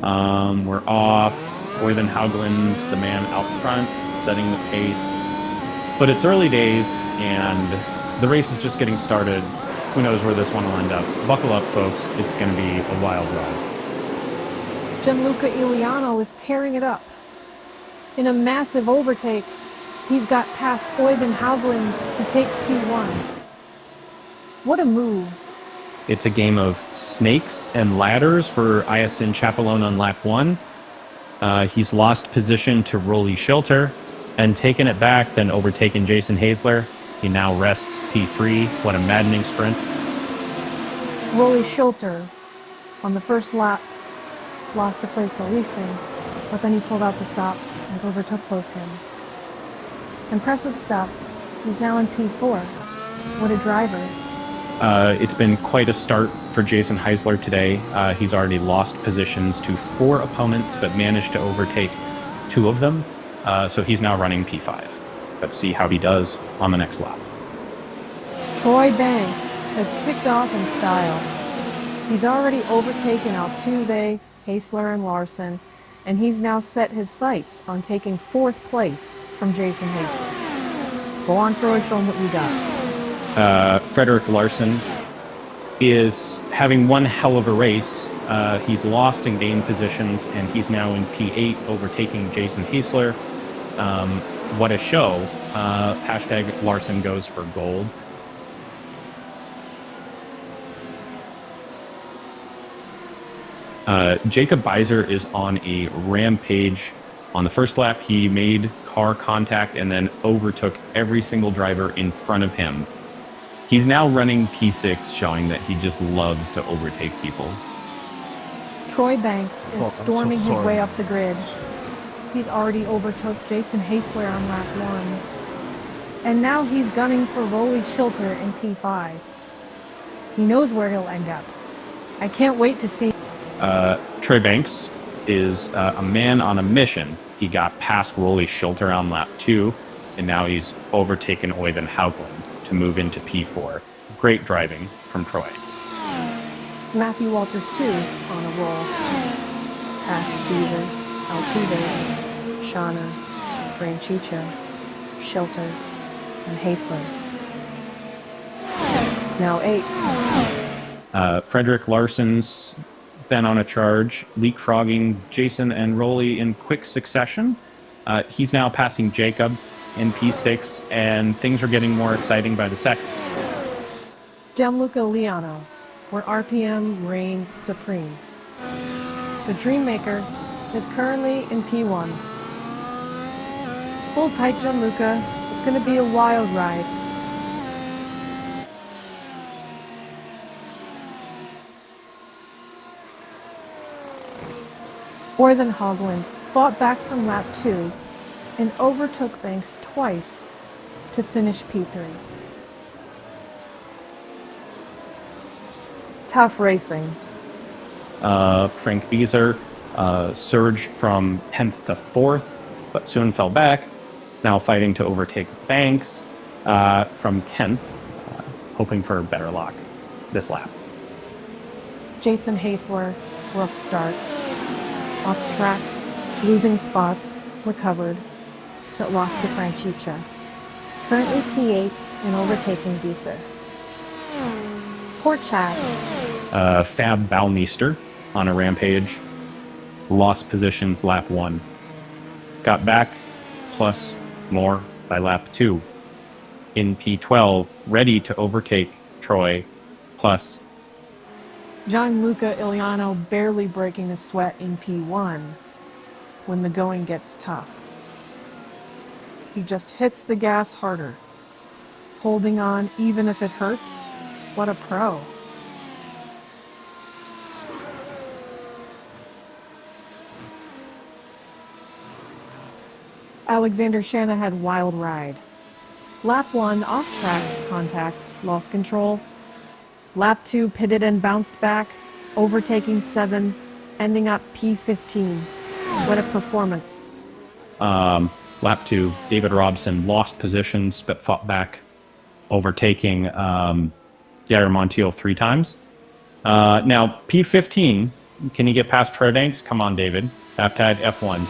We're off. Oyvind Haugland's the man out front, setting the pace. But it's early days, and the race is just getting started. Who knows where this one will end up? Buckle up, folks. It's going to be a wild ride. Gianluca Iliano is tearing it up. In a massive overtake, he's got past Oyvind Haugland to take P1. What a move. It's a game of snakes and ladders for Iacin Chapelone on lap 1. He's lost position to Rolly Schilter and taken it back, then overtaken Jason Haesler. He now rests P3. What a maddening sprint. Rolly Schilter, on the first lap, lost a place to Riesling, but then he pulled out the stops and overtook both him. Impressive stuff. He's now in P4. What a driver. It's been quite a start for Jason Haesler today. He's already lost positions to 4 opponents, but managed to overtake 2 of them. So he's now running P5. Let's see how he does on the next lap. Troy Banks has kicked off in style. He's already overtaken Altuve, Haesler, and Larson, and he's now set his sights on taking 4th place from Jason Haesler. Go on, Troy, show him what you got. Frederick Larson is having one hell of a race. He's lost and gained positions, and he's now in P8, overtaking Jason Haesler. What a show. Hashtag Larson goes for gold. Jacob Beiser is on a rampage. On the first lap, he made car contact and then overtook every single driver in front of him. He's now running P6, showing that he just loves to overtake people. Troy Banks is storming his way up the grid. He's already overtook Jason Haesler on lap 1. And now he's gunning for Rolly Schilter in P5. He knows where he'll end up. I can't wait to see. Troy Banks is a man on a mission. He got past Rolly Schilter on lap 2, and now he's overtaken Oyvind Haugland to move into P4. Great driving from Troy. Matthew Walters, too, on a roll. Past Beezer, Altuve, Shauna, Franchicha, Schilter, and Haesler. Now 8. Frederick Larson's been on a charge, leapfrogging Jason and Rolly in quick succession. He's now passing Jacob in P6, and things are getting more exciting by the second. Gianluca Iliano, where RPM reigns supreme. The Dreammaker is currently in P1. Hold tight, Gianluca. It's going to be a wild ride. Oyvind Haugland fought back from lap 2 and overtook Banks twice to finish P3. Tough racing. Frank Beezer surged from 10th to 4th, but soon fell back. Now fighting to overtake Banks from 10th, hoping for better luck this lap. Jason Haesler, rough start. Off track, losing spots, recovered, but lost to Franchicha. Currently P8 and overtaking Beezer. Poor Chad. Fab Balmeister on a rampage. Lost positions lap 1. Got back, plus more by lap 2. In P12, ready to overtake Troy, plus. Gianluca Iliano barely breaking a sweat in P1 when the going gets tough. He just hits the gas harder, holding on even if it hurts. What a pro. Alexander Shanahan wild ride. Lap 1 off track contact, lost control. Lap 2 pitted and bounced back, overtaking 7, ending up P15. What a performance. Lap 2, David Robson lost positions but fought back, overtaking Jair Montiel 3 times. Now, P15 Can you get past Troy Banks? Come on, David. Have to add F1.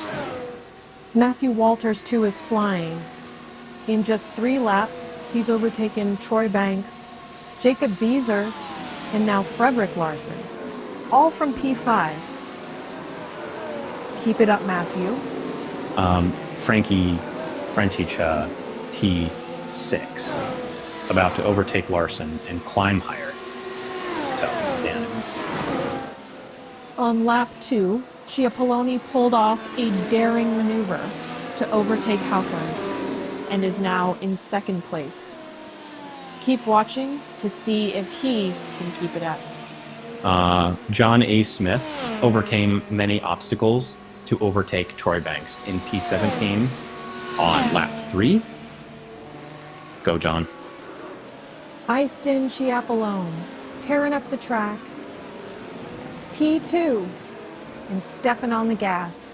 Matthew Walters, too, is flying. In just 3 laps, he's overtaken Troy Banks, Jacob Beezer, and now Frederick Larson, all from P5. Keep it up, Matthew. Frankie Frenticha, P6, about to overtake Larson and climb higher. On lap 2, Chiappelloni pulled off a daring maneuver to overtake Haugland and is now in 2nd place. Keep watching to see if he can keep it up. John A. Smith overcame many obstacles to overtake Troy Banks in P17 on lap 3. Go, John. Easton Chiappellone, tearing up the track. P2, and stepping on the gas.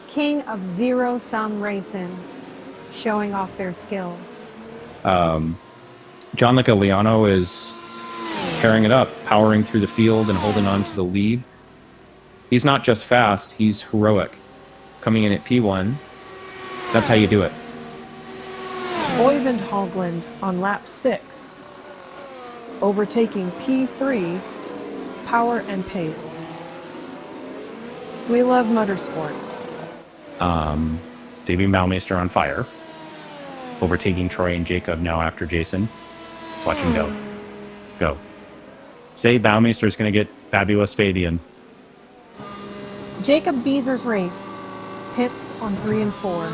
King of zero-sum racing, showing off their skills. John Licoliano is tearing it up, powering through the field and holding on to the lead. He's not just fast, he's heroic. Coming in at P1, that's how you do it. Oyvind Haugland on lap 6, overtaking P3, power and pace. We love motorsport. Davey Baumeister on fire, overtaking Troy and Jacob now after Jason. Watch him go. Go. Say Baumeister's going to get fabulous Spadian. Jacob Beezer's race. Pits on 3 and 4.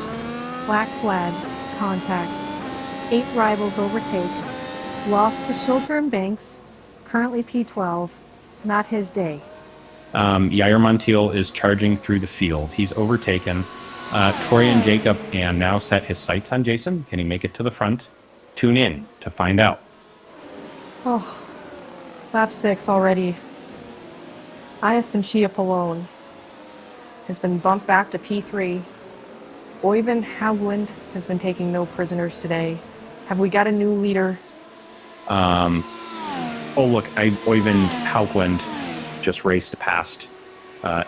Black flag. Contact. 8 rivals overtake. Lost to Schulter and Banks. Currently P12. Not his day. Yair Montiel is charging through the field. He's overtaken Troy and Jacob and now set his sights on Jason. Can he make it to the front? Tune in to find out. Oh, lap 6 already. Easton Chiappellone has been bumped back to P3. Oyvind Haugland has been taking no prisoners today. Have we got a new leader? Oh, look, Oyvind Haugland just raced past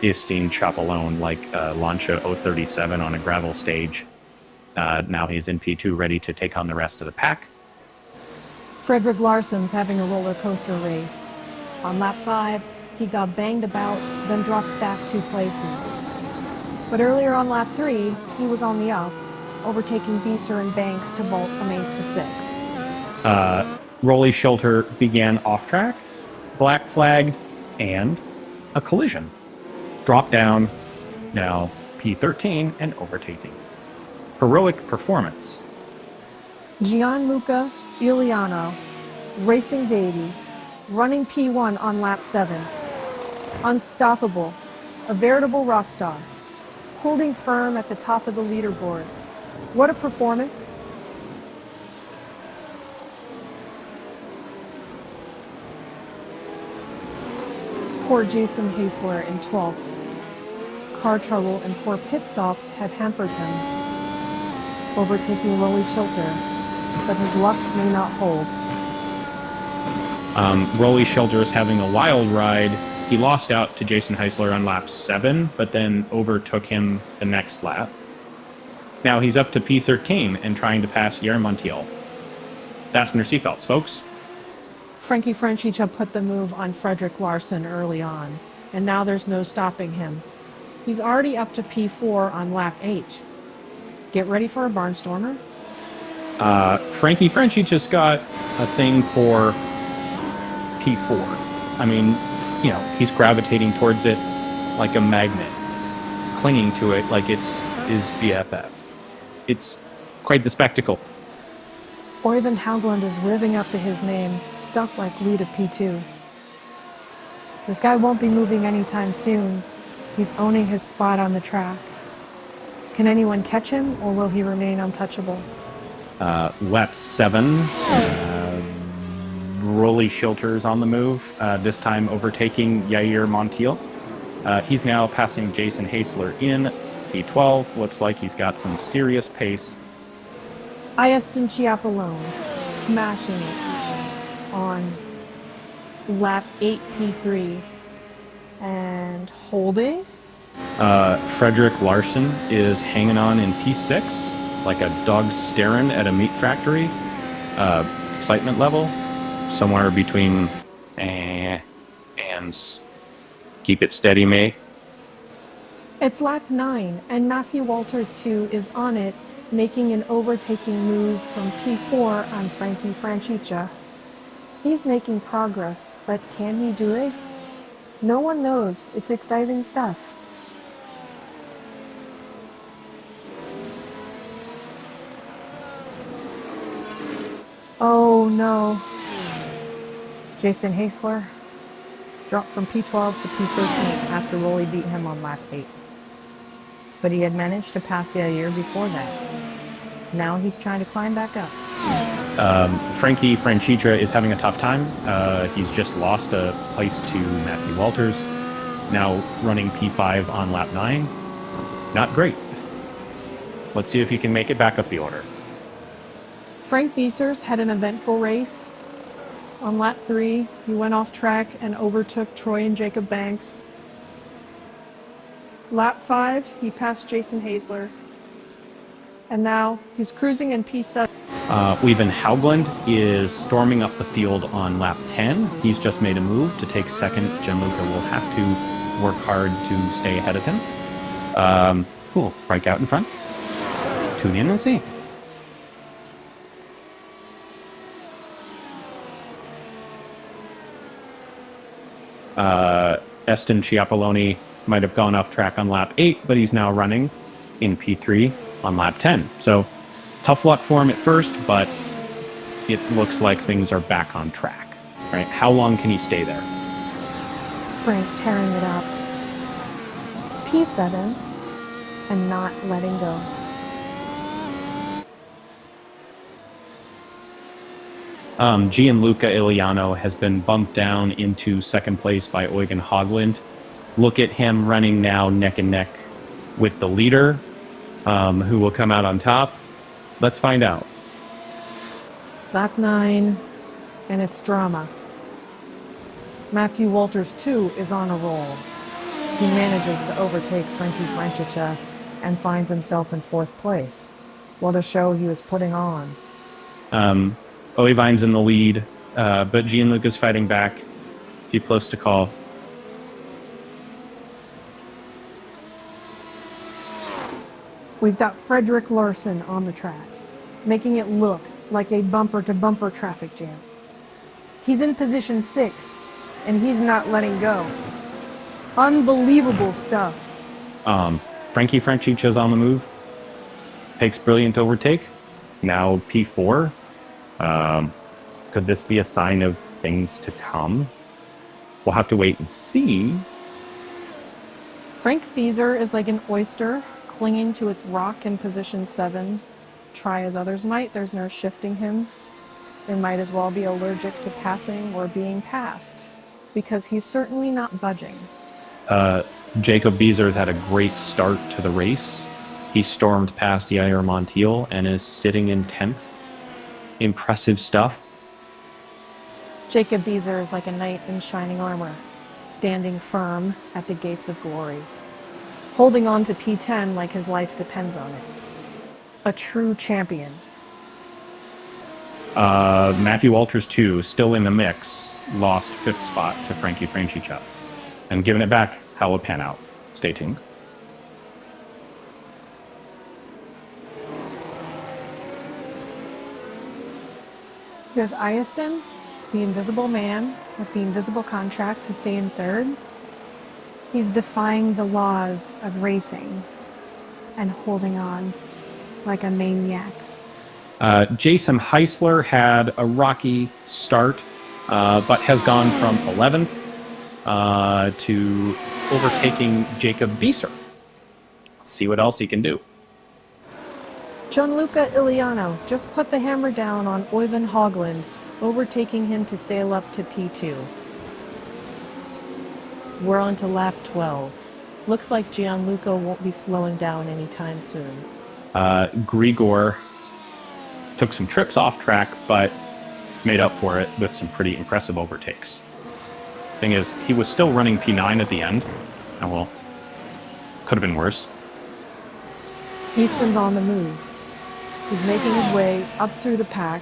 Easton Chiappellone like Lancia 037 on a gravel stage. Now he's in P2, ready to take on the rest of the pack. Frederick Larson's having a roller coaster race. On lap 5, he got banged about, then dropped back 2 places. But earlier on lap 3, he was on the up, overtaking Beeser and Banks to vault from 8th to 6th. Rolly Schulter began off track, black flagged, and a collision. Drop down, now P13 and overtaking. Heroic performance. Gianluca Iuliano, racing Davey, running P1 on lap 7. Unstoppable, a veritable rock star, holding firm at the top of the leaderboard. What a performance. Poor Jason Hasler in 12th. Car trouble and poor pit stops have hampered him, overtaking Rolly Schulter, but his luck may not hold. Rolly Schulter is having a wild ride. He lost out to Jason Heisler on lap 7, but then overtook him the next lap. Now he's up to P13 and trying to pass Yair Montiel. Fasten your seatbelts, folks. Frankie Frenticha put the move on Frederick Larson early on, and now there's no stopping him. He's already up to P4 on lap 8. Get ready for a barnstormer. Frankie Frenticha's got a thing for P4. I mean, you know, he's gravitating towards it like a magnet, clinging to it like it's his BFF. It's quite the spectacle. Oyvind Haugland is living up to his name, stuck like lead at P2. This guy won't be moving anytime soon. He's owning his spot on the track. Can anyone catch him, or will he remain untouchable? Lap 7, Rolly Schulter's on the move, this time overtaking Yair Montiel. He's now passing Jason Hasler in P12. Looks like he's got some serious pace. Easton Chiappellone smashing it on lap 8 P3. And holding. Frederick Larson is hanging on in P6 like a dog staring at a meat factory. Excitement level somewhere between and keep it steady, May. It's lap 9, and Matthew Walters 2 is on it, making an overtaking move from P4 on Frankie Francica. He's making progress, but can he do it? No one knows. It's exciting stuff. Oh no. Jason Hasler dropped from P12 to P13 after Rolly beat him on lap 8. But he had managed to pass the year before that. Now he's trying to climb back up. Frankie Francica is having a tough time. He's just lost a place to Matthew Walters. Now running P5 on lap 9. Not great. Let's see if he can make it back up the order. Frank Beesers had an eventful race. On lap 3, he went off track and overtook Troy and Jacob Banks. Lap 5, he passed Jason Hasler. And now he's cruising in P7. Weaven Haugland is storming up the field on lap 10. He's just made a move to take second. Gianluca will have to work hard to stay ahead of him. Cool. Break out in front. Tune in and see. Eston Ciappelloni might have gone off track on lap 8, but he's now running in P3 on lap 10. So tough luck for him at first, but it looks like things are back on track. Right? How long can he stay there? Frank tearing it up. P7 and not letting go. Gianluca Iliano has been bumped down into second place by Eugen Haugland. Look at him running now neck and neck with the leader, who will come out on top. Let's find out. Lap 9, and it's drama. Matthew Walters 2 is on a roll. He manages to overtake Frankie Francica and finds himself in 4th place. What a show he was putting on. Oivine's in the lead, but Gianluca's fighting back. Too close to call. We've got Frederick Larson on the track, making it look like a bumper-to-bumper traffic jam. He's in position 6, and he's not letting go. Unbelievable stuff. Frankie Francica's on the move. Takes brilliant overtake. Now P4. Could this be a sign of things to come? We'll have to wait and see. Frank Beeser is like an oyster clinging to its rock in position 7. Try as others might, there's no shifting him. They might as well be allergic to passing or being passed, because he's certainly not budging. Jacob Beeser's had a great start to the race. He stormed past Yair Montiel and is sitting in 10th. Impressive stuff. Jacob Beeser is like a knight in shining armor, standing firm at the gates of glory, holding on to P10 like his life depends on it. A true champion. Matthew Walters 2, still in the mix, lost 5th spot to Frankie Francica. And giving it back, how will it pan out? Stay tuned. Here's Iaston, the invisible man with the invisible contract to stay in 3rd. He's defying the laws of racing and holding on like a maniac. Jason Heisler had a rocky start, but has gone from 11th to overtaking Jacob Beeser. See what else he can do. Gianluca Iliano just put the hammer down on Eugen Haugland, overtaking him to sail up to P2. We're on to lap 12. Looks like Gianluca won't be slowing down anytime soon. Grigor took some trips off track, but made up for it with some pretty impressive overtakes. Thing is, he was still running P9 at the end. Oh well, could have been worse. Easton's on the move. He's making his way up through the pack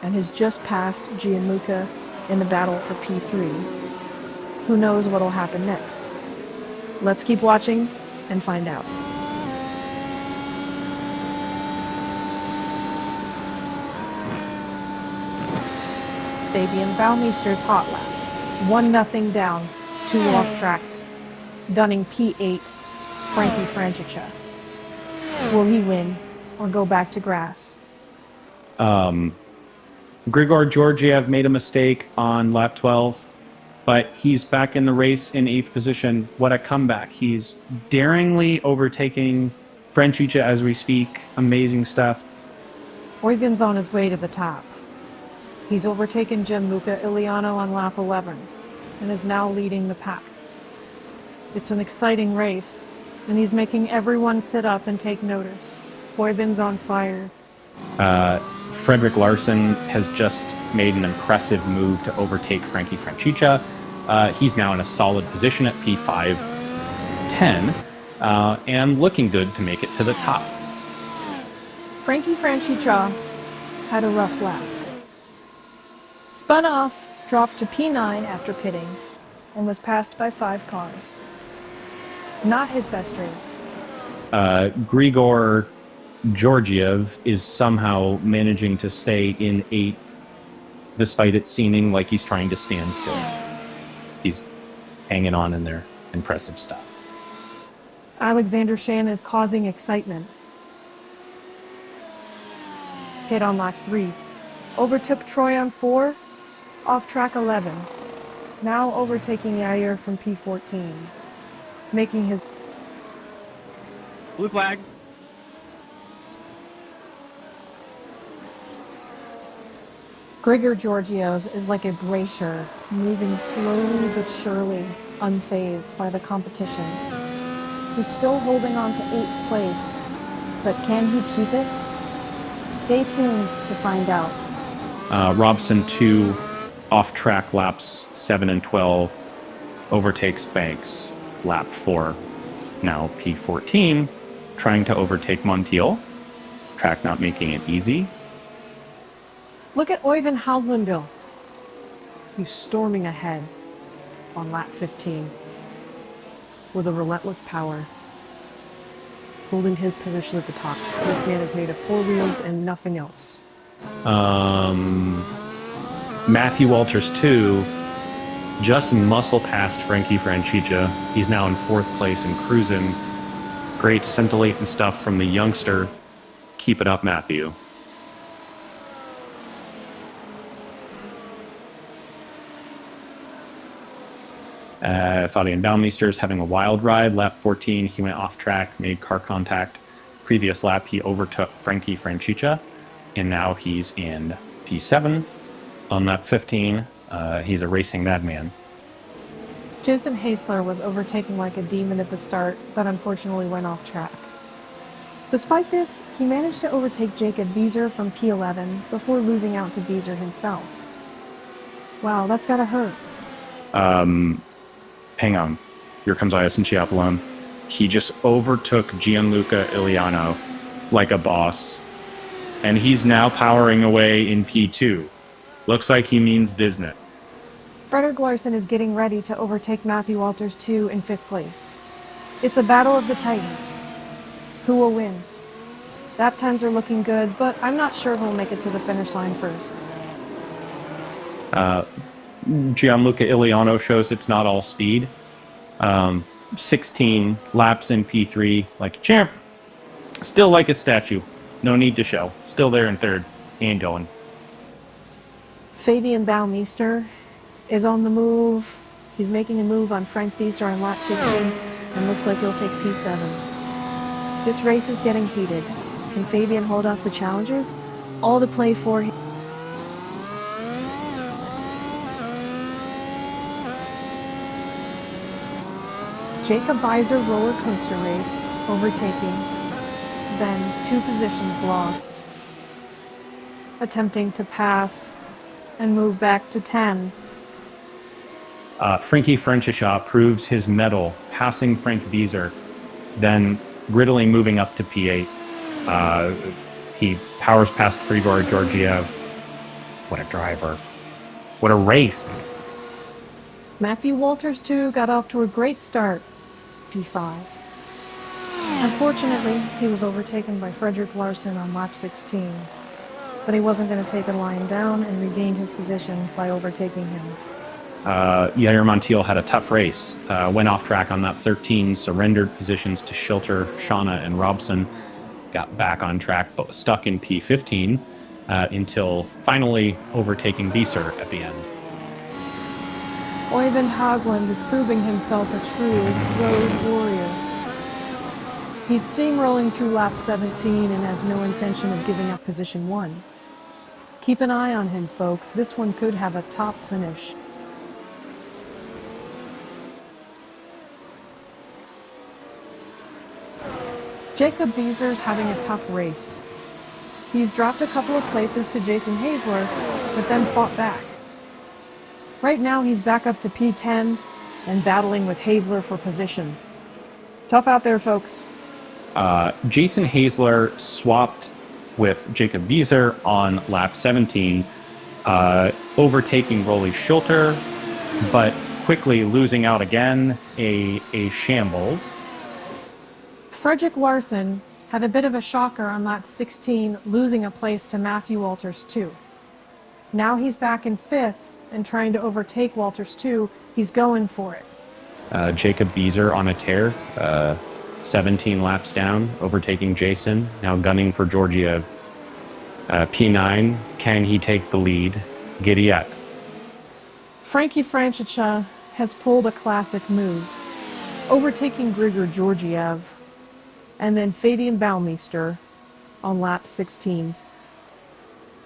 and has just passed Gianluca in the battle for P3. Who knows what'll happen next? Let's keep watching and find out. Fabian Baumeister's hot lap. 1-0 down, 2 off tracks. Gunning P8, Frankie Francica. Will he win or go back to grass? Grigor Georgiev made a mistake on lap 12, but he's back in the race in 8th position. What a comeback. He's daringly overtaking Francica as we speak. Amazing stuff. Eugen's on his way to the top. He's overtaken Gianluca Iliano on lap 11 and is now leading the pack. It's an exciting race, and he's making everyone sit up and take notice. Eugen's on fire. Frederick Larson has just made an impressive move to overtake Frankie Francica. He's now in a solid position at P5-10 and looking good to make it to the top. Frankie Francica had a rough lap. Spun off, dropped to P9 after pitting, and was passed by 5 cars. Not his best race. Grigor Georgiev is somehow managing to stay in 8th, despite it seeming like he's trying to stand still. He's hanging on in there. Impressive stuff. Alexander Shan is causing excitement. Hit on lap 3. Overtook Troy on 4, off track 11. Now overtaking Yair from P14. Making his... Blue flag. Grigor Georgiev is like a glacier, moving slowly but surely, unfazed by the competition. He's still holding on to 8th place, but can he keep it? Stay tuned to find out. Robson 2 off-track laps 7 and 12 overtakes Banks lap 4. Now P14 trying to overtake Montiel. Track not making it easy. Look at Eugen Haldenbill. He's storming ahead on lap 15 with a relentless power, holding his position at the top. This man is made of 4 wheels and nothing else. Matthew Walters 2 just muscle past Frankie Francica. He's now in 4th place and cruising. Great scintillating stuff from the youngster. Keep it up, Matthew. Fabian Baumeister is having a wild ride. Lap 14, he went off track, made car contact. Previous lap, he overtook Frankie Francica, and now he's in P7. On lap 15, he's a racing madman. Jason Hasler was overtaking like a demon at the start, but unfortunately went off track. Despite this, he managed to overtake Jacob Beezer from P11 before losing out to Beezer himself. Wow, that's gotta hurt. Hang on. Here comes Iason Chiapolone. He just overtook Gianluca Iliano like a boss. And he's now powering away in P2. Looks like he means business. Frederick Larson is getting ready to overtake Matthew Walters 2 in 5th place. It's a battle of the titans. Who will win? Lap times are looking good, but I'm not sure who'll make it to the finish line first. Gianluca Iliano shows it's not all speed. 16 laps in P3, like a champ. Still like a statue. No need to show. Still there in 3rd. He ain't going. Fabian Baumeister is on the move. He's making a move on Frank Dieser on lap 15 and looks like he'll take P7. This race is getting heated. Can Fabian hold off the challengers? All to play for. Jacob Beiser roller coaster race, overtaking, then 2 positions lost. Attempting to pass and move back to 10. Frankie Frenchishaw proves his mettle, passing Frank Beezer, then Riddling moving up to P8. He powers past Grigor Georgiev. What a driver. What a race. Matthew Walters, too, got off to a great start, P5. Unfortunately, he was overtaken by Frederick Larson on lap 16, but he wasn't going to take it lying down and regained his position by overtaking him. Yair Montiel had a tough race, went off track on lap 13, surrendered positions to Schilter, Shauna, and Robson, got back on track, but was stuck in P15 until finally overtaking Beeser at the end. Oyvind Haugland is proving himself a true road warrior. He's steamrolling through lap 17 and has no intention of giving up position 1. Keep an eye on him, folks. This one could have a top finish. Jacob Beezer's having a tough race. He's dropped a couple of places to Jason Haesler, but then fought back. Right now he's back up to P10 and battling with Haesler for position. Tough out there, folks. Jason Haesler swapped with Jacob Beezer on lap 17, overtaking Rolly Schilter, but quickly losing out again, a shambles. Frederick Larson had a bit of a shocker on lap 16, losing a place to Matthew Walters too. Now he's back in 5th and trying to overtake Walters too. He's going for it. Jacob Beezer on a tear, 17 laps down, overtaking Jason, now gunning for Georgiev. P9, can he take the lead? Giddy up. Frankie Franchicha has pulled a classic move, overtaking Grigor Georgiev, and then Fabian Baumeister on lap 16.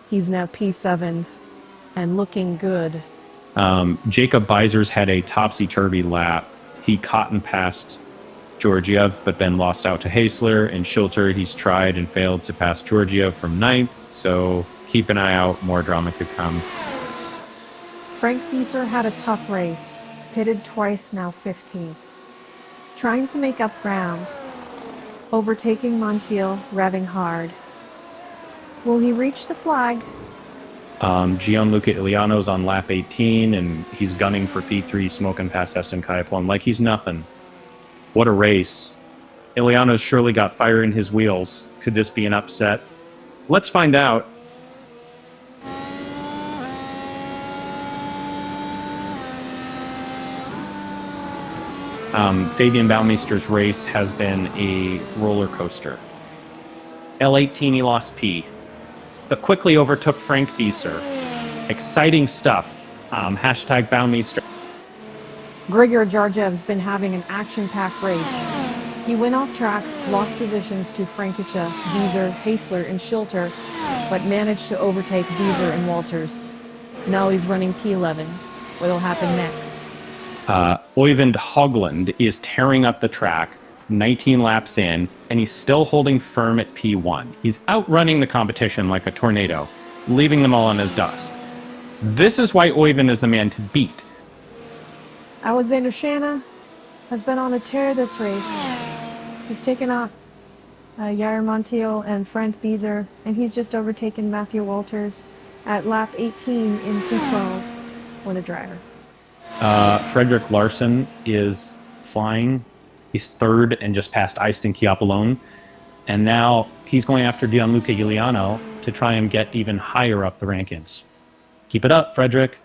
He's now P7 and looking good. Jacob Beizer's had a topsy-turvy lap. He cottoned past Georgiev, but then lost out to Haesler. And Schilter, he's tried and failed to pass Georgiev from 9th, so keep an eye out. More drama could come. Frank Beezer had a tough race, pitted twice, now 15th. Trying to make up ground, overtaking Montiel, revving hard. Will he reach the flag? Gianluca Iliano's on lap 18, and he's gunning for P3, smoking past Heston Kaiaplon like he's nothing. What a race. Iliano's surely got fire in his wheels. Could this be an upset? Let's find out. Fabian Baumeister's race has been a roller coaster. L18, he lost P, but quickly overtook Frank Beezer. Exciting stuff. Hashtag Baumeister. Grigor Georgiev's been having an action-packed race. He went off track, lost positions to Frankicha, Beezer, Haesler, and Schilter, but managed to overtake Beezer and Walters. Now he's running P11. What'll happen next? Oyvind Haugland is tearing up the track, 19 laps in, and he's still holding firm at P1. He's outrunning the competition like a tornado, leaving them all in his dust. This is why Oyvind is the man to beat. Alexander Shanna has been on a tear this race. He's taken out Yair Montiel and Frank Beezer, and he's just overtaken Matthew Walters at lap 18 in P12. What a driver. Frederick Larson is flying. He's 3rd and just passed Eyston Chiappellone. And now he's going after Gianluca Iliano to try and get even higher up the rankings. Keep it up, Frederick.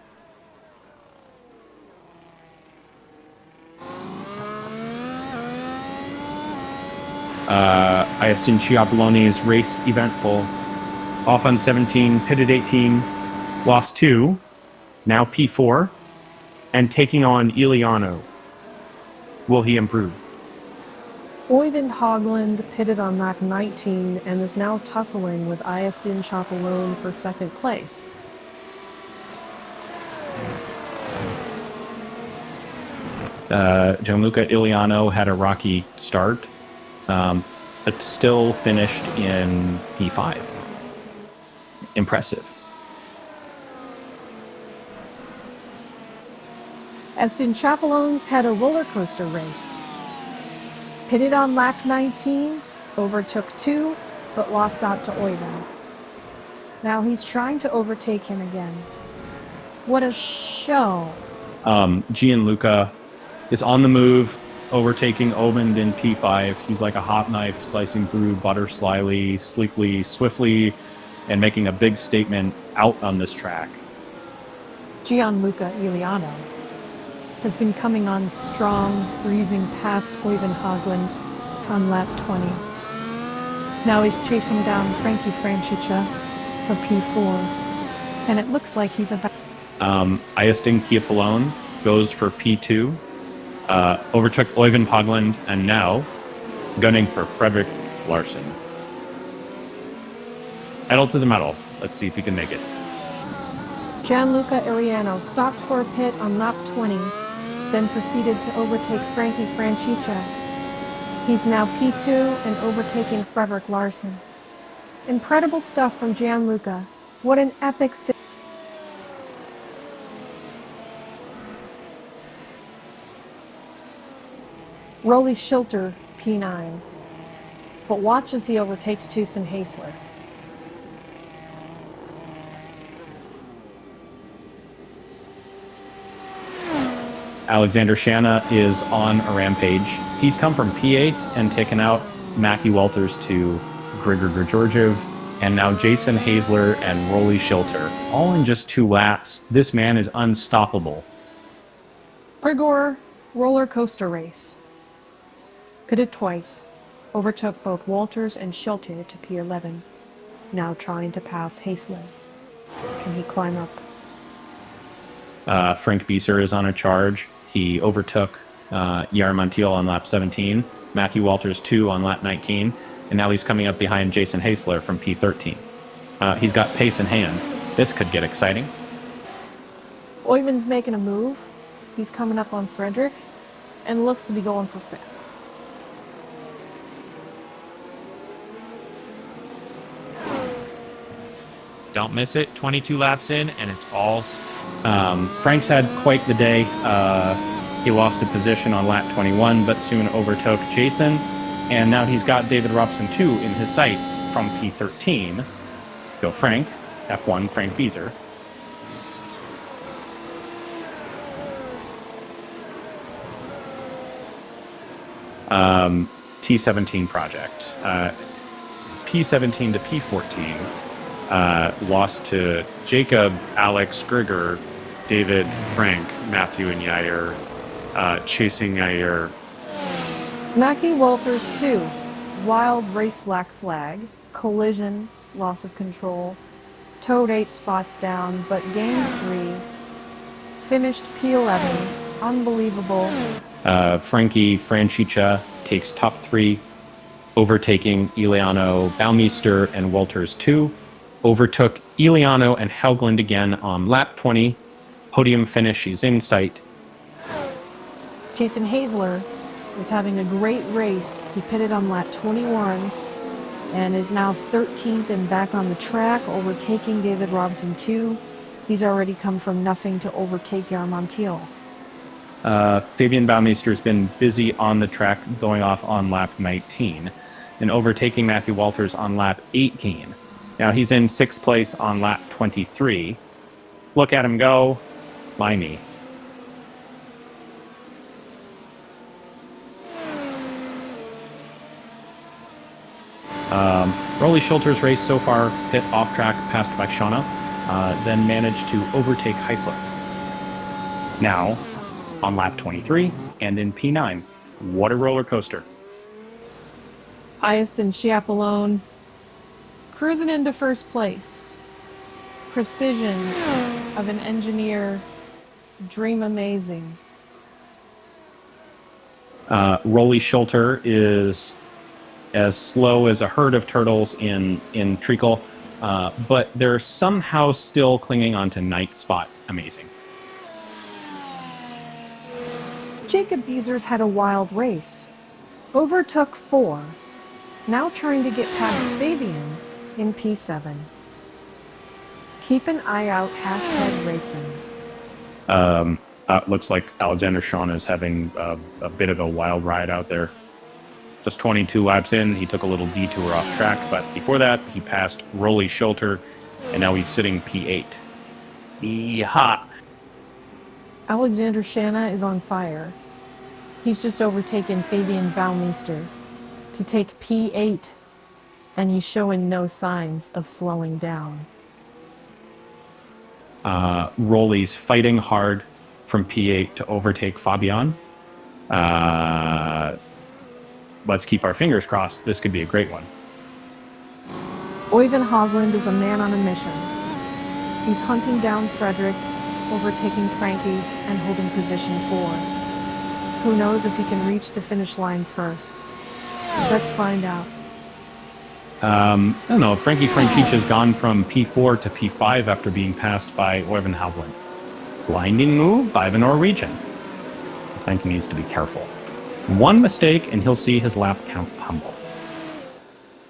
Eyston Chiappellone's race eventful. Off on 17, pitted 18, lost 2, now P4, and taking on Iliano. Will he improve? Oyvind Haugland pitted on lap 19 and is now tussling with Eyston Chiappellone for 2nd place. Gianluca Iliano had a rocky start, but still finished in P5. Impressive. Eston Chapelons had a roller coaster race. Pitted on lap 19, overtook 2, but lost out to Oyvind. Now he's trying to overtake him again. What a show. Gianluca is on the move, overtaking Oyvind in P5. He's like a hot knife, slicing through butter slyly, sleekly, swiftly, and making a big statement out on this track. Gianluca Iliano has been coming on strong, breezing past Oyvind Haglund on lap 20. Now he's chasing down Frankie Francica for P4, and it looks like he's about... Iasting Kiapolone goes for P2, overtook Oyvind Haglund, and now gunning for Frederick Larsen. Pedal to the metal. Let's see if he can make it. Gianluca Iliano stopped for a pit on lap 20, then proceeded to overtake Frankie Francica. He's now P2 and overtaking Frederick Larsen. Incredible stuff from Gianluca. What an epic Rolly Schilter, P9. But watch as he overtakes Jason Haisler. Alexander Shanna is on a rampage. He's come from P8 and taken out Mackie Walters to Grigor Georgiev, and now Jason Haisler and Rolly Schilter, all in just 2 laps. This man is unstoppable. Grigor roller coaster race. Pitted twice, overtook both Walters and Schilter to P11. Now trying to pass Haisler. Can he climb up? Frank Bieser is on a charge. He overtook Montiel on lap 17, Matthew Walters 2 on lap 19, and now he's coming up behind Jason Haisler from P13. He's got pace in hand. This could get exciting. Oyvind's making a move. He's coming up on Frederick and looks to be going for 5th. Don't miss it. 22 laps in, and it's all... Frank's had quite the day. He lost a position on lap 21, but soon overtook Jason. And now he's got David Robson 2 in his sights from P13. Go Frank, F1, Frank Bieser. T17 project. P17 to P14. Lost to Jacob, Alex, Grigor, David, Frank, Matthew, and Yair. Chasing Yair. Mackie Walters 2. Wild race black flag. Collision. Loss of control. Towed 8 spots down, but gained 3. Finished P11. Unbelievable. Frankie Francica takes top 3, overtaking Iliano, Baumeister, and Walters 2. Overtook Iliano and Haglund again on lap 20. Podium finish is in sight. Jason Haisler is having a great race. He pitted on lap 21 and is now 13th and back on the track, overtaking David Robson 2. He's already come from nothing to overtake Montiel. Fabian Baumeister's been busy on the track, going off on lap 19 and overtaking Matthew Walters on lap 18. Now he's in 6th place on lap 23. Look at him go. My knee. Rolly Schilter's race so far, pit off track, passed by Shauna, then managed to overtake Heisler. Now, on lap 23 and in P9. What a roller coaster. Iaston Chiapolone cruising into 1st place. Precision of an engineer. Dream amazing. Rolly Schilter is as slow as a herd of turtles in treacle, but they're somehow still clinging onto 9th spot. Amazing. Jacob Bieser's had a wild race. Overtook 4. Now trying to get past Fabian in P7. Keep an eye out, #racing. Looks like Alexander Shauna is having a bit of a wild ride out there. Just 22 laps in, he took a little detour off track, but before that, he passed Rolly Schulter, and now he's sitting P8. Yeehaw! Alexander Shanna is on fire. He's just overtaken Fabian Baumeister to take P8, and he's showing no signs of slowing down. Rolly's fighting hard from P8 to overtake Fabian. Let's keep our fingers crossed. This could be a great one. Oyvind Hogland is a man on a mission. He's hunting down Frederick, overtaking Frankie, and holding position 4. Who knows if he can reach the finish line first? Let's find out. I don't know. Frankie Franchich has gone from P4 to P5 after being passed by Oyvind Hogland. Blinding move by the Norwegian. I think he needs to be careful. One mistake, and he'll see his lap count tumble.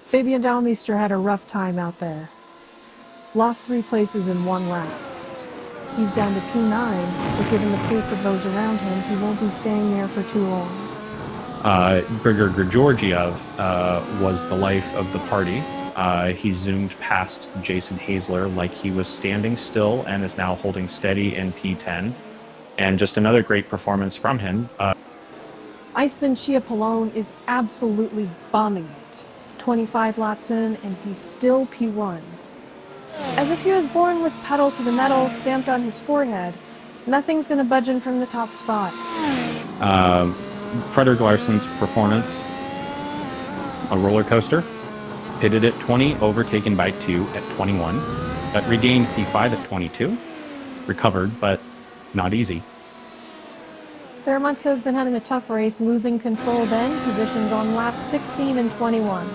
Fabian Baumeister had a rough time out there. Lost 3 places in 1 lap. He's down to P9, but given the pace of those around him, he won't be staying there for too long. Grigor Georgiev was the life of the party. He zoomed past Jason Haesler like he was standing still and is now holding steady in P10. And just another great performance from him. Eyston Chiapolone is absolutely bombing it. 25 laps in, and he's still P1. As if he was born with pedal to the metal stamped on his forehead, nothing's going to budge him from the top spot. Frederick Larsson's performance, a roller coaster. Pitted at 20, overtaken by 2 at 21. But regained P5 at 22. Recovered, but not easy. Montiel's been having a tough race, losing control then, positions on laps 16 and 21.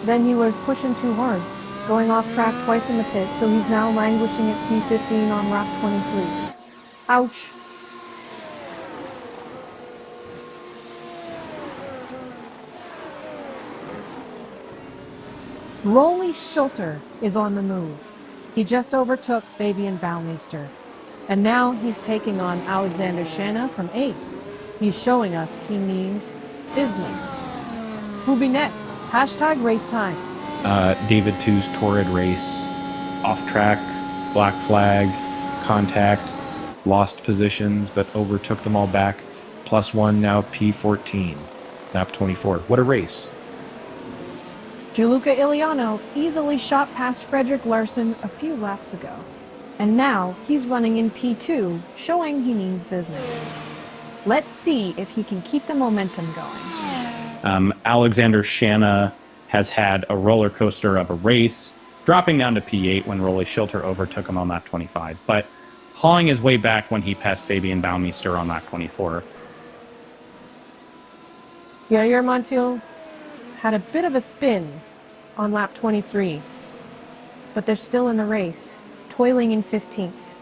Then he was pushing too hard, going off track twice in the pit, so he's now languishing at P15 on lap 23. Ouch. Rolly Schulter is on the move. He just overtook Fabian Baumeister. And now he's taking on Alexander Shanna from 8th. He's showing us he means business. Who'll be next? Hashtag race time. David 2's torrid race. Off track, black flag, contact, lost positions, but overtook them all back. +1, now P14. Lap 24. What a race. Gianluca Iliano easily shot past Frederick Larsson a few laps ago. And now he's running in P2, showing he means business. Let's see if he can keep the momentum going. Alexander Shanna has had a roller coaster of a race, dropping down to P8 when Rolly Schulter overtook him on lap 25, but clawing his way back when he passed Fabian Baumeister on lap 24. Jair Montiel had a bit of a spin on lap 23, but they're still in the race, toiling in 15th.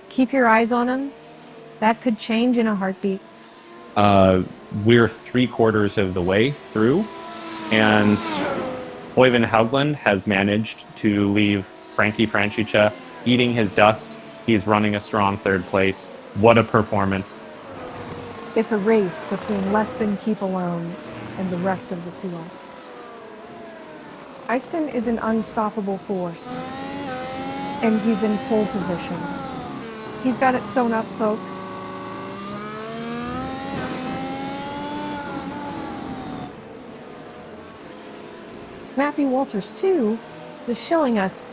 Keep your eyes on him. That could change in a heartbeat. We're 3/4 of the way through, and Oyvind Hogland has managed to leave Frankie Franchicha eating his dust. He's running a strong 3rd place. What a performance. It's a race between Leston Keepalone and the rest of the field. Eyston is an unstoppable force, and he's in pole position. He's got it sewn up, folks. Matthew Walters, too, is showing us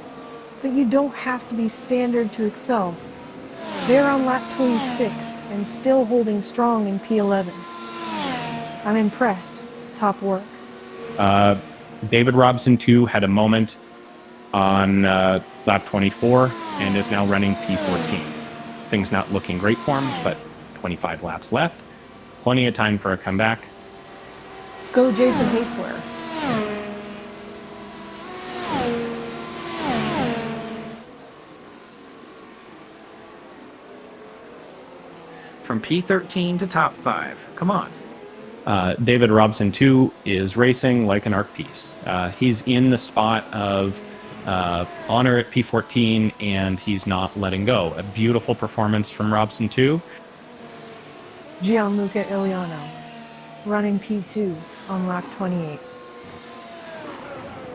that you don't have to be standard to excel. They're on lap 26 and still holding strong in P11. I'm impressed. Top work. David Robson, too, had a moment on lap 24 and is now running P14. Things not looking great for him, but 25 laps left. Plenty of time for a comeback. Go Jason Haesler. From P13 to top 5. Come on. David Robson, too, is racing like an art piece. He's in the spot of honor at P14, and he's not letting go. A beautiful performance from Robson, too. Gianluca Iliano, running P2 on lap 28.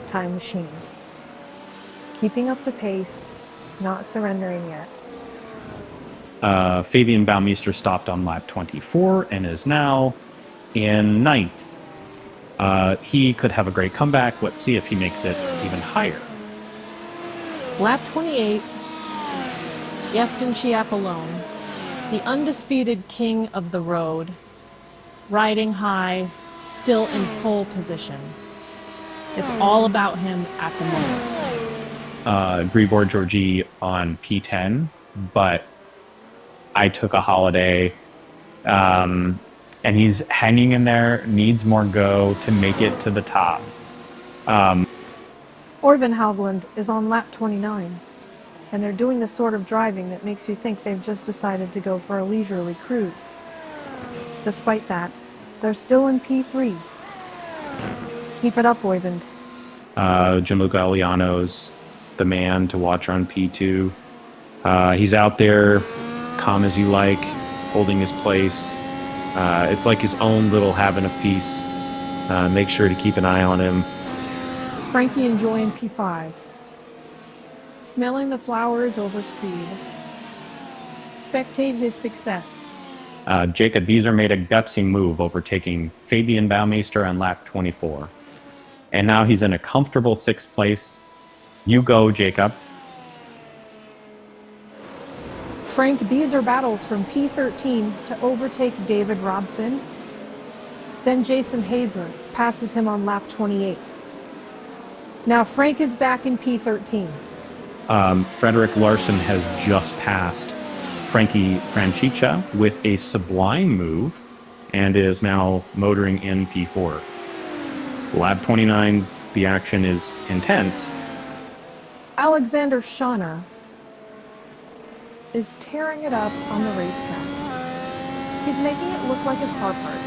Time machine. Keeping up the pace, not surrendering yet. Fabian Baumeister stopped on lap 24 and is now in ninth. He could have a great comeback. Let's see if he makes it even higher. Lap 28, Yestin Chiapolone, the undisputed king of the road, riding high, still in pole position. It's all about him at the moment. Gribor Georgie on P10, but I took a holiday, and he's hanging in there, needs more go to make it to the top. Orvin Haugland is on lap 29, and they're doing the sort of driving that makes you think they've just decided to go for a leisurely cruise. Despite that, they're still in P3. Keep it up, Oyvind. Gianluca Eliano's the man to watch on P2. He's out there, calm as you like, holding his place. It's like his own little haven of peace. Make sure to keep an eye on him. Frankie and Joy in P5. Smelling the flowers over speed. Spectate his success. Jacob Beezer made a gutsy move, overtaking Fabian Baumeister on lap 24. And now he's in a comfortable 6th place. You go, Jacob. Frank Beezer battles from P13 to overtake David Robson. Then Jason Haysler passes him on lap 28. Now Frank is back in P13. Frederick Larson has just passed Frankie Francica with a sublime move and is now motoring in P4. Lap 29, the action is intense. Alexander Schauner is tearing it up on the racetrack. He's making it look like a car part.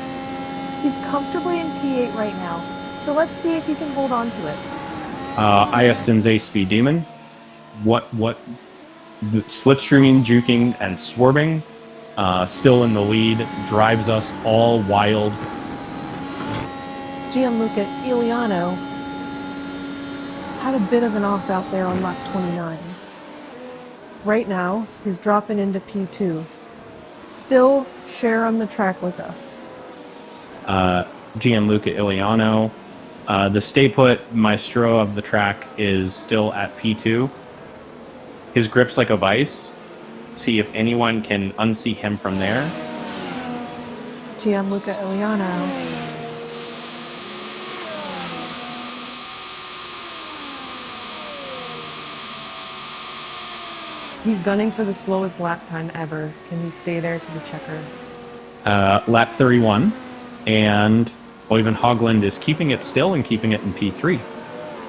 He's comfortably in P8 right now, so let's see if he can hold on to it. Iaston's Ace Speed Demon. What the slipstreaming, juking, and swerving, still in the lead, drives us all wild. Gianluca Iliano had a bit of an off out there on lap 29. Right now, he's dropping into P2. Still share on the track with us. Gianluca Iliano. The stay put maestro of the track is still at P2. His grip's like a vice. See if anyone can unsee him from there. Gianluca Iliano. He's gunning for the slowest lap time ever. Can he stay there to the checker? Lap 31. And Oyvind Haugland is keeping it still and keeping it in P3.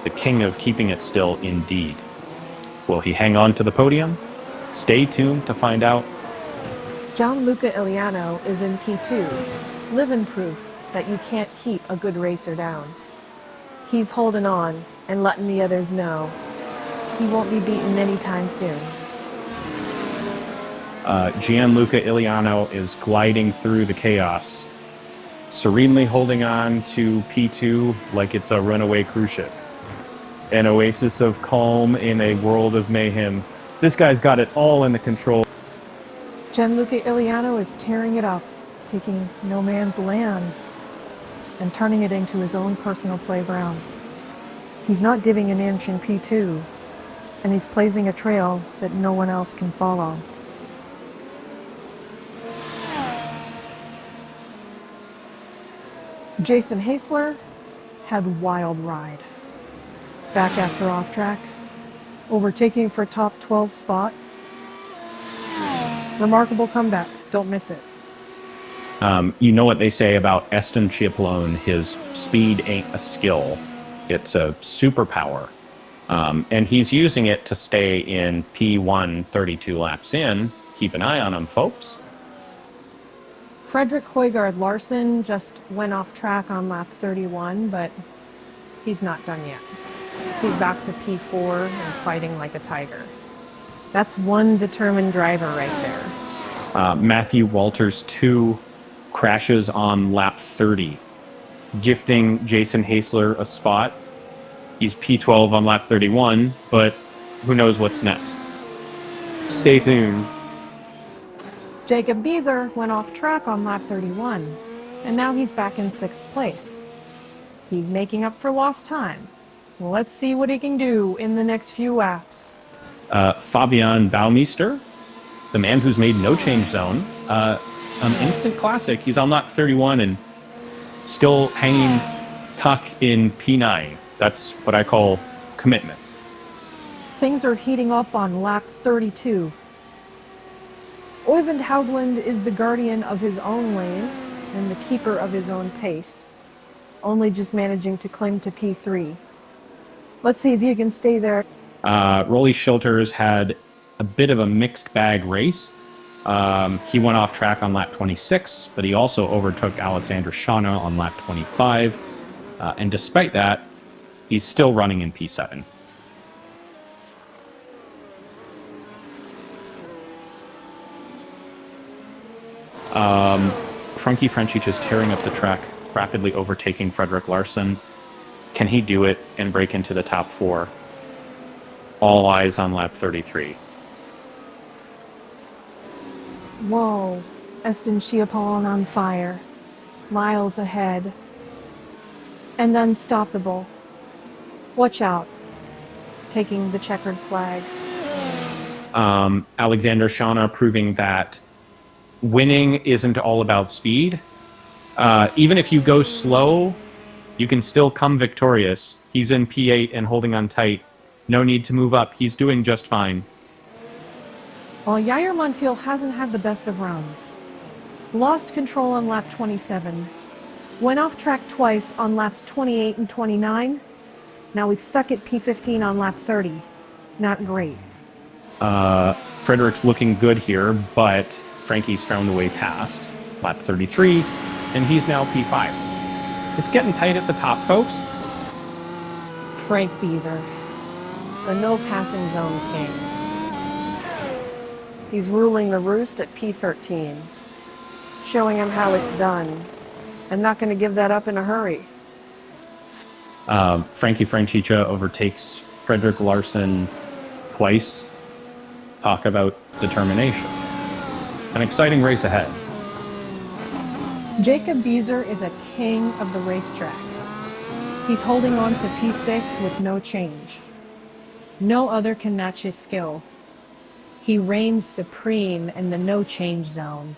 The king of keeping it still indeed. Will he hang on to the podium? Stay tuned to find out. Gianluca Iliano is in P2, living proof that you can't keep a good racer down. He's holding on and letting the others know he won't be beaten anytime soon. Gianluca Iliano is gliding through the chaos, serenely holding on to P2 like it's a runaway cruise ship. An oasis of calm in a world of mayhem. This guy's got it all in the control. Gianluca Iliano is tearing it up, taking no man's land and turning it into his own personal playground. He's not giving an inch in P2, and he's blazing a trail that no one else can follow. Jason Haysler had a wild ride. Back after off track, overtaking for top 12 spot. Remarkable comeback, don't miss it. You know what they say about Eston Chiaplone, his speed ain't a skill, it's a superpower. And he's using it to stay in P1 32 laps in. Keep an eye on him, folks. Frederick Højgaard Larsen just went off track on lap 31, but he's not done yet. He's back to P4 and fighting like a tiger. That's one determined driver right there. Matthew Walters 2 crashes on lap 30, gifting Jason Hasler a spot. He's P12 on lap 31, but who knows what's next. Stay tuned. Jacob Beezer went off track on lap 31, and now he's back in 6th place. He's making up for lost time. Let's see what he can do in the next few laps. Fabian Baumeister, the man who's made no change zone, an instant classic. He's on lap 31 and still hanging tuck in P9. That's what I call commitment. Things are heating up on lap 32. Oyvind Haugland is the guardian of his own lane and the keeper of his own pace, only just managing to cling to P3. Let's see if he can stay there. Rolly Schilter's had a bit of a mixed bag race. He went off track on lap 26, but he also overtook Alexander Shauna on lap 25. And despite that, he's still running in P7. Frankie Frenchich is tearing up the track, rapidly overtaking Frederick Larson. Can he do it and break into the top 4? All eyes on lap 33. Whoa, Eston Chiappon on fire. Miles ahead. And unstoppable. Watch out. Taking the checkered flag. Alexander Shauna proving that winning isn't all about speed. Even if you go slow, you can still come victorious. He's in P8 and holding on tight. No need to move up. He's doing just fine. While Yair Montiel hasn't had the best of runs. Lost control on lap 27. Went off track twice on laps 28 and 29. Now he's stuck at P15 on lap 30. Not great. Frederick's looking good here, but Frankie's found a way past lap 33, and he's now P5. It's getting tight at the top, folks. Frank Beezer, the no passing zone king. He's ruling the roost at P13, showing him how it's done, and not going to give that up in a hurry. Frankie Franchicha overtakes Frederick Larson twice. Talk about determination. An exciting race ahead. Jacob Beezer is a king of the racetrack. He's holding on to P6 with no change. No other can match his skill. He reigns supreme in the no change zone.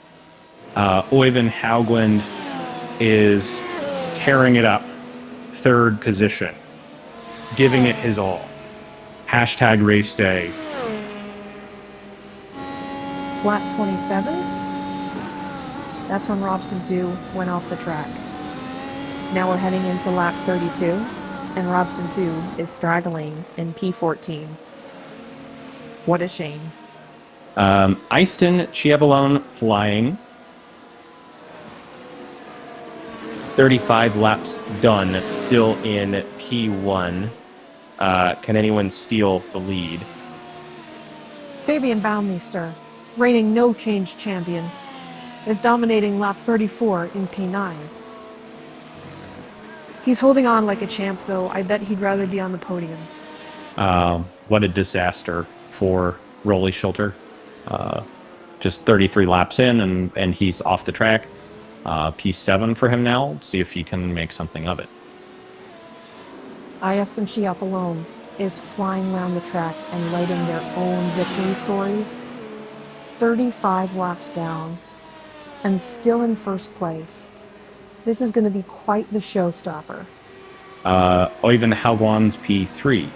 Oyvind Haugland is tearing it up. 3rd position. Giving it his all. Hashtag race day. Lap 27? That's when Robson 2 went off the track. Now we're heading into lap 32, and Robson 2 is straggling in P14. What a shame. Easton Chiabolone flying. 35 laps done, still in P1. Can anyone steal the lead? Fabian Baumeister, reigning no change champion, is dominating lap 34 in P9. He's holding on like a champ, though. I bet he'd rather be on the podium. What a disaster for Rolly Schilter. Just 33 laps in, and he's off the track. P7 for him now. Let's see if he can make something of it. Eston Chiappon is flying around the track and lighting their own victory story. 35 laps down, and still in 1st place. This is going to be quite the showstopper. Oyvind Haugland's P3.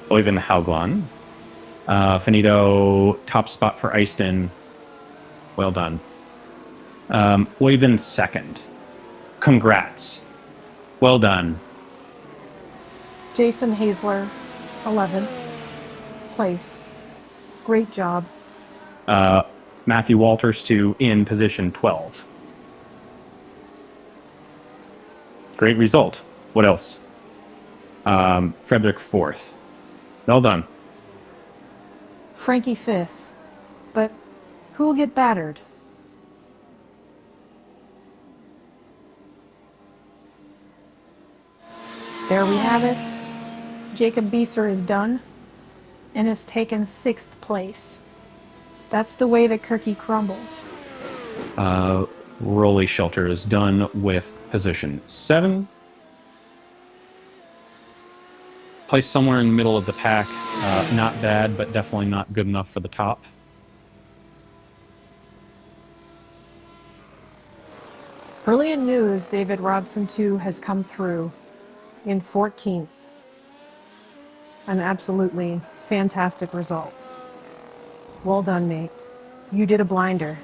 Oyvind Haugland. Finito, top spot for Easton. Well done. Oyvind 2nd. Congrats. Well done. Jason Hasler, 11th place. Great job. Matthew Walters in position 12. Great result. What else? Frederick 4th. Well done. Frankie 5th. But who will get battered? There we have it. Jacob Beeser is done and has taken 6th place. That's the way that Kirky crumbles. Rolly Shelter is done with position 7. Placed somewhere in the middle of the pack. Not bad, but definitely not good enough for the top. Brilliant news, David Robson 2 has come through in 14th. An absolutely fantastic result. Well done, mate. You did a blinder.